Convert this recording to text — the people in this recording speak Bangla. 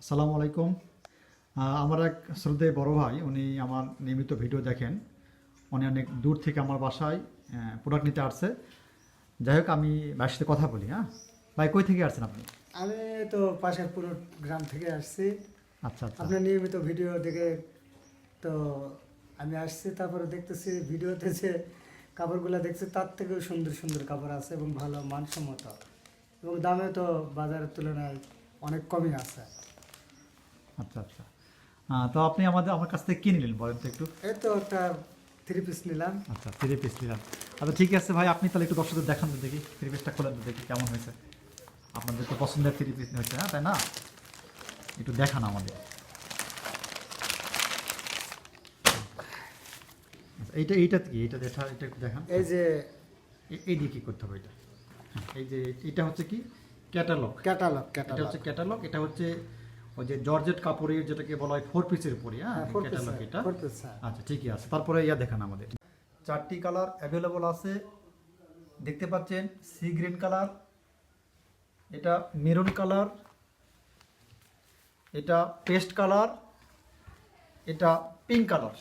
আসসালামু আলাইকুম। আমার এক শ্রদ্ধেয় বড় ভাই, উনি আমার নিয়মিত ভিডিও দেখেন। উনি অনেক দূর থেকে আমার বাসায় প্রোডাক্ট নিতে আসছে। যাই হোক, আমি ভাইয়ের সাথে কথা বলি। হ্যাঁ ভাই, কই থেকে আসছেন আপনি? আমি তো পাশের পুরো গ্রাম থেকে আসছি। আচ্ছা আচ্ছা। আপনার নিয়মিত ভিডিও দেখে তো আমি আসছি, তারপরে দেখতেছি ভিডিওতে যে কাপড়গুলো দেখছি তার থেকেও সুন্দর সুন্দর কাপড় আছে এবং ভালো মানসম্মত, এবং দামে তো বাজারের তুলনায় অনেক কমই আছে। আচ্ছা আচ্ছা। তো আপনি আমার কাছ থেকে কী নিলেন বলেন তো একটু। এই তো একটা 3 পিস নিলাম। আচ্ছা, 3 পিস নিলাম। আচ্ছা ঠিক আছে ভাই, আপনি তাহলে একটু দর্শকদের দেখান তো দেখি, 3 পিসটা খোলেন তো দেখি কেমন হয়েছে। আপনাদের তো পছন্দের 3 পিস হয়েছে, হ্যাঁ তাই না? একটু দেখান আমাদের। আচ্ছা, এইটা কি? এটা একটু দেখান। এই যে এই দিয়ে কী করতে হবে এটা? হ্যাঁ, এই যে এটা হচ্ছে কি ক্যাটালগ। ক্যাটালগ এটা ক্যাটালগ হচ্ছে ক্যাটালগ। এটা হচ্ছে ওই যে জর্জেট কাপড়ের যেটাকে বলা হয় 4 পিসের উপরে। হ্যাঁ, হ্যাঁ 4 পিস ক্যাটালগ এটা। 4 পিস। আচ্ছা ঠিকই আছে। তারপরে দেখান আমাদের। 4টি কালার অ্যাভেলেবল আছে, দেখতে পাচ্ছেন। সি গ্রিন কালার, এটা মেরুন কালার, এটা পেস্ট কালার, এটা পিঙ্ক কালার।